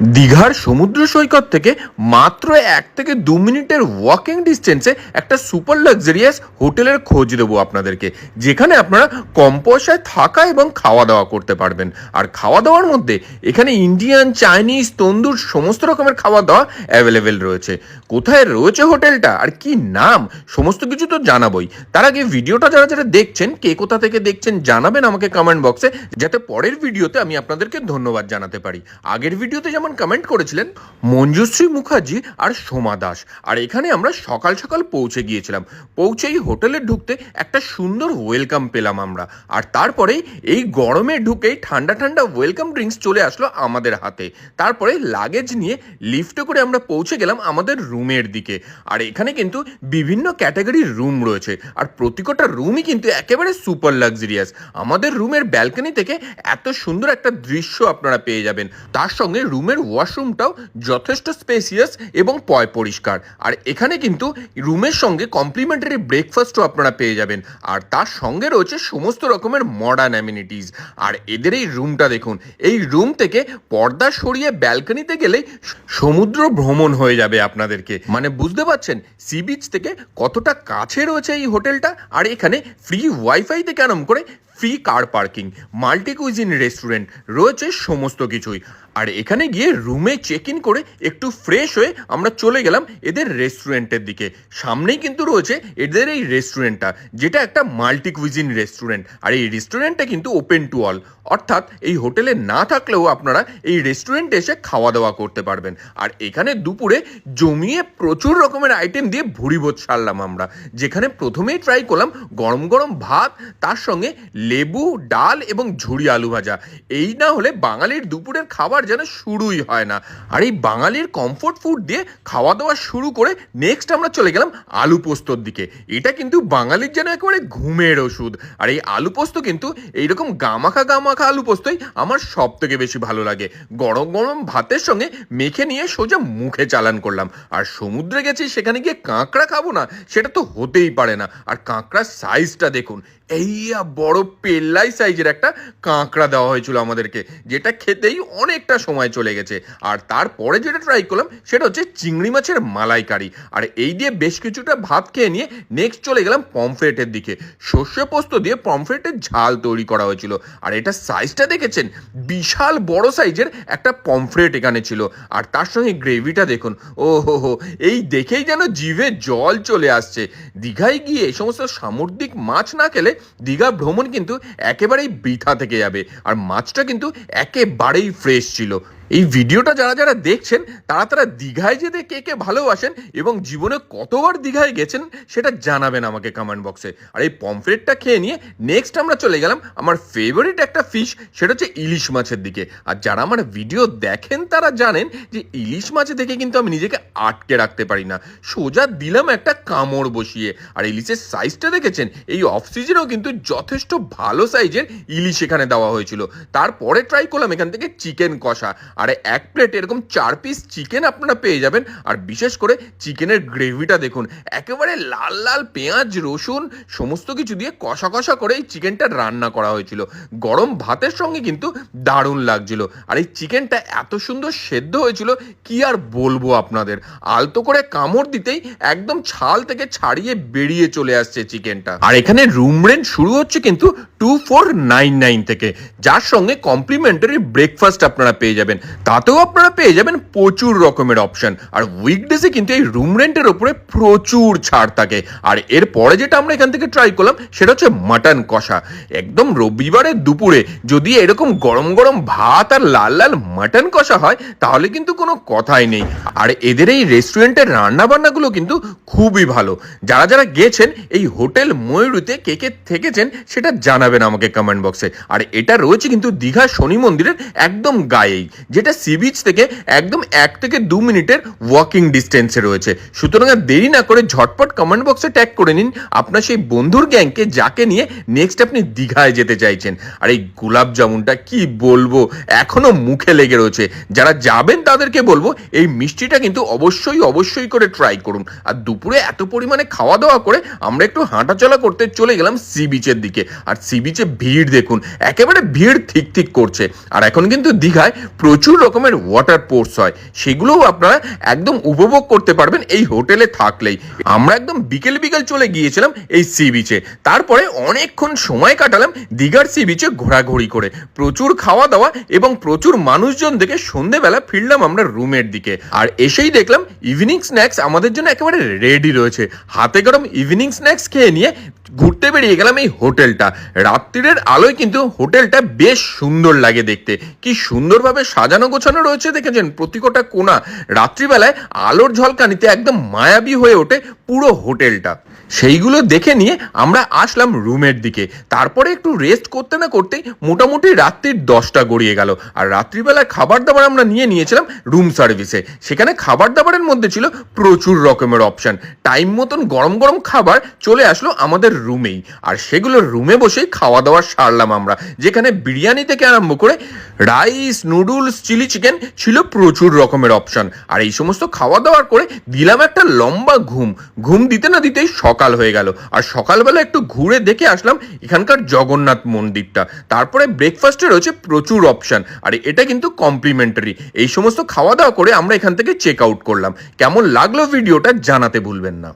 দীঘার সমুদ্র সৈকত থেকে মাত্র 1 থেকে 2 মিনিটের ওয়াকিং ডিস্টেন্সে একটা সুপার লাক্সারিয়াস হোটেলের খোঁজ দেবো আপনাদেরকে, যেখানে আপনারা কম পয়সায় থাকা এবং খাওয়া দাওয়া করতে পারবেন। আর খাওয়া দাওয়ার মধ্যে এখানে ইন্ডিয়ান, চাইনিজ, তন্দুর সমস্ত রকমের খাওয়া দাওয়া অ্যাভেলেবেল রয়েছে। কোথায় রয়েছে হোটেলটা আর কি নাম সমস্ত কিছু তো জানাবোই। তার আগে ভিডিওটা যারা যারা দেখছেন, কে কোথা থেকে দেখছেন জানাবেন আমাকে কমেন্ট বক্সে, যাতে পরের ভিডিওতে আমি আপনাদেরকে ধন্যবাদ জানাতে পারি। আগের ভিডিওতে যেমন কমেন্ট করেছিলেন মঞ্জুশ্রী মুখার্জি আর সোমা দাস, আর এখানে আমরা সকাল সকাল পৌঁছে গিয়েছিলাম। পৌঁছেই হোটেলে ঢুকতে একটা সুন্দর ওয়েলকাম পেলাম আমরা, আর তারপরে এই গরমে ঢুকেই ঠান্ডা ঠান্ডা ওয়েলকাম ড্রিঙ্কস চলে আসলো আমাদের হাতে। তারপরে লাগেজ নিয়ে লিফটে করে আমরা পৌঁছে গেলাম আমাদের রুমের দিকে। আর এখানে কিন্তু বিভিন্ন ক্যাটাগরির রুম রয়েছে, আর প্রতিটা রুমই কিন্তু একেবারে সুপার লাক্সারিয়াস। আমাদের রুমের ব্যালকনি থেকে এত সুন্দর একটা দৃশ্য আপনারা পেয়ে যাবেন। তার সঙ্গে রুমের ওয়াশরুমটাও যথেষ্ট স্পেসিয়াস এবং পয় পরিষ্কার। আর এখানে কিন্তু রুমের সঙ্গে কমপ্লিমেন্টারি ব্রেকফাস্টও আপনারা পেয়ে যাবেন, আর তার সঙ্গে রয়েছে সমস্ত রকমের মডার্ন অ্যামিনিটিস। আর এদের এই রুমটা দেখুন, এই রুম থেকে পর্দা সরিয়ে ব্যালকনিতে গেলে সমুদ্র ভ্রমণ হয়ে যাবে আপনাদেরকে। মানে বুঝতে পারছেন সি বিচ থেকে কতটা কাছে রয়েছে এই হোটেলটা। আর এখানে ফ্রি ওয়াইফাই থেকে আরম্ভ করে free car parking, multi cuisine restaurant রয়েছে সমস্ত কিছুই। আর এখানে গিয়ে রুমে চেক ইন করে একটু ফ্রেশ হয়ে আমরা চলে গেলাম এদের রেস্টুরেন্টের দিকে। সামনেই কিন্তু রয়েছে এদের এই রেস্টুরেন্টটা, যেটা একটা মাল্টি কুইজিন রেস্টুরেন্ট। আর এই রেস্টুরেন্টটা কিন্তু ওপেন টু অল, অর্থাৎ এই হোটেলে না থাকলেও আপনারা এই রেস্টুরেন্টে এসে খাওয়া দাওয়া করতে পারবেন। আর এখানে দুপুরে জমিয়ে প্রচুর রকমের আইটেম দিয়ে ভুরিভোজ সারলাম আমরা, যেখানে প্রথমেই ট্রাই করলাম গরম গরম ভাত, তার সঙ্গে লেবু, ডাল এবং ঝুরি আলু ভাজা। এই না হলে বাঙালির দুপুরের খাবার যেন শুরুই হয় না। আর এই বাঙালির কমফোর্ট ফুড দিয়ে খাওয়া দাওয়া শুরু করে নেক্সট আমরা চলে গেলাম আলু পোস্তর দিকে। এটা কিন্তু বাঙালির যেন একেবারে ঘুমের ওষুধ। আর এই আলু পোস্ত কিন্তু এইরকম গামাখা গামাখা আলু পোস্তই আমার সব থেকে বেশি ভালো লাগে। গরম গরম ভাতের সঙ্গে মেখে নিয়ে সোজা মুখে চালান করলাম। আর সমুদ্রে গেছি, সেখানে গিয়ে কাঁকড়া খাবো না সেটা তো হতেই পারে না। আর কাঁকড়ার সাইজটা দেখুন, এই বড় পেল্লাই সাইজের একটা কাঁকড়া দেওয়া হয়েছিল আমাদেরকে, যেটা খেতেই অনেকটা সময় চলে গেছে। আর তারপরে যেটা ট্রাই করলাম সেটা হচ্ছে চিংড়ি মাছের মালাইকারি। আর এই দিয়ে বেশ কিছুটা ভাত খেয়ে নিয়ে নেক্সট চলে গেলাম পমফ্রেটের দিকে। সর্ষে পোস্ত দিয়ে পমফ্রেটের ঝাল তৈরি করা হয়েছিল। আর এটা সাইজটা দেখেছেন, বিশাল বড় সাইজের একটা পমফ্রেট এখানে ছিল। আর তার সঙ্গে গ্রেভিটা দেখুন, ও হো, এই দেখেই যেন জিভে জল চলে আসছে। দীঘায় গিয়ে এই সমস্ত সামুদ্রিক মাছ না খেলে দীঘা ভ্রমণ কিন্তু একেবারেই বৃথা থেকে যাবে। আর মাছটা কিন্তু একেবারেই ফ্রেশ ছিল। এই ভিডিওটা যারা যারা দেখছেন তারা দীঘায় যেতে কে কে ভালোবাসেন এবং জীবনে কতবার দীঘায় গেছেন সেটা জানাবেন আমাকে কমেন্ট বক্সে। আর এই পমফ্রেটটা খেয়ে নিয়ে নেক্সট আমরা চলে গেলাম আমার ফেভারিট একটা ফিশ, সেটা হচ্ছে ইলিশ মাছের দিকে। আর যারা আমার ভিডিও দেখেন তারা জানেন যে ইলিশ মাছ দেখে কিন্তু আমি নিজেকে আটকে রাখতে পারি না, সোজা দিলাম একটা কামড় বসিয়ে। আর ইলিশের সাইজটা দেখেছেন, এই অফ সিজনেও কিন্তু যথেষ্ট ভালো সাইজের ইলিশ এখানে দেওয়া হয়েছিল। তারপরে ট্রাই করলাম এখান থেকে চিকেন কষা। আর এক প্লেট এরকম 4 পিস চিকেন আপনারা পেয়ে যাবেন। আর বিশেষ করে চিকেনের গ্রেভিটা দেখুন, একেবারে লাল লাল পেঁয়াজ, রসুন সমস্ত কিছু দিয়ে কষা কষা করে এই চিকেনটা রান্না করা হয়েছিল। গরম ভাতের সঙ্গে কিন্তু দারুণ লাগছিল। আর এই চিকেনটা এত সুন্দর সেদ্ধ হয়েছিল কি আর বলবো আপনাদের। আলতো করে কামড় দিতেই একদম ছাল থেকে ছাড়িয়ে বেরিয়ে চলে আসছে চিকেনটা। আর এখানে রুম রেন্ট শুরু হচ্ছে কিন্তু 2499 থেকে, যার সঙ্গে কমপ্লিমেন্টারি ব্রেকফাস্ট আপনারা পেয়ে যাবেন। তাতেও আপনারা পেয়ে যাবেন প্রচুর রকমের অপশন। আর উইকডেজে কিন্তু এই রুম রেন্টের ওপরে প্রচুর ছাড় থাকে। আর এরপরে যেটা আমরা এখান থেকে ট্রাই করলাম সেটা হচ্ছে মাটন কষা। একদম রবিবারের দুপুরে যদি এরকম গরম গরম ভাত আর লাল লাল মাটন কষা হয় তাহলে কিন্তু কোনো কথাই নেই। আর এদের এই রেস্টুরেন্টের রান্না বান্নাগুলো কিন্তু খুবই ভালো। যারা যারা গেছেন এই হোটেল ময়ূরীতে কে কে থেকেছেন সেটা জানাবেন আমাকে কমেন্ট বক্সে। আর এটা রয়েছে কিন্তু দীঘা শনি মন্দিরের একদম গায়েই, যেটা সি বিচ থেকে একদম 1 থেকে 2 মিনিটের ওয়াকিং ডিস্টেন্সে রয়েছে। সুতরাং দেরি না করে ঝটপট কমেন্ট বক্সে ট্যাগ করে নিন আপনার সেই বন্ধুর গ্যাংকে যাকে নিয়ে নেক্সট আপনি দীঘায় যেতে চাইছেন। আর এই গোলাপ জামুনটা কি বলবো, এখনো মুখে লেগে রয়েছে। যারা যাবেন তাদেরকে বলবো এই মিষ্টিটা কিন্তু অবশ্যই করে ট্রাই করুন। আর দুপুরে এত পরিমাণে খাওয়া দাওয়া করে আমরা একটু হাঁটাচলা করতে চলে গেলাম সি বিচের দিকে। আর সি বিচে ভিড় দেখুন, একেবারে ভিড় ঠিক ঠিক করছে। আর এখন কিন্তু দীঘায় প্রচুর রকমের ওয়াটার স্পোর্টস হয়, সেগুলোও আপনারা একদম উপভোগ করতে পারবেন এই হোটেলে থাকলেই। আমরা একদম বিকেল বিকেল চলে গিয়েছিলাম এই সি বিচে, তারপরে অনেকক্ষণ সময় কাটালাম দীঘার সি বিচে ঘোরাঘুরি করে, প্রচুর খাওয়া দাওয়া এবং প্রচুর মানুষজন দেখে সন্ধেবেলা ফিরলাম আমরা রুমের দিকে। আর এসেই দেখলাম ইভিনিং স্ন্যাক্স আমাদের জন্য একেবারে রেডি রয়েছে। হাতে গরম ইভিনিং স্ন্যাক্স খেয়ে নিয়ে ঘুরতে বেরিয়ে গেলাম এই হোটেলটা। রাত্রিরের আলোয় কিন্তু হোটেলটা বেশ সুন্দর লাগে দেখতে, কি সুন্দরভাবে সাজানো গোছানো রয়েছে দেখেছেন প্রতিটা কোণা। রাত্রিবেলায় আলোর ঝলকানিতে একদম মায়াবী হয়ে ওঠে পুরো হোটেলটা। সেইগুলো দেখে নিয়ে আমরা আসলাম রুমের দিকে। তারপরে একটু রেস্ট করতে না করতেই মোটামুটি রাত্রির 10টা গড়িয়ে গেল। আর রাত্রিবেলায় খাবার দাবার আমরা নিয়েছিলাম রুম সার্ভিসে। সেখানে খাবার দাবারের মধ্যে ছিল প্রচুর রকমের অপশন। টাইম মতন গরম গরম খাবার চলে আসলো আমাদের রুমেই, আর সেগুলো রুমে বসেই খাওয়া দাওয়া সারলাম আমরা। যেখানে বিরিয়ানি থেকে আরম্ভ করে রাইস, নুডলস, চিলি চিকেন ছিল প্রচুর রকমের অপশন। আর এই সমস্ত খাওয়া দাওয়ার করে দিলাম একটা লম্বা ঘুম দিতে না দিতেই সকাল হয়ে গেল। আর সকালবেলা একটু ঘুরে দেখে আসলাম এখানকার জগন্নাথ মন্দিরটা। তারপরে ব্রেকফাস্টে রয়েছে প্রচুর অপশন, আর এটা কিন্তু কমপ্লিমেন্টারি। এই সমস্ত খাওয়া দাওয়া করে আমরা এখান থেকে চেক আউট করলাম। কেমন লাগলো ভিডিওটা জানাতে ভুলবেন না।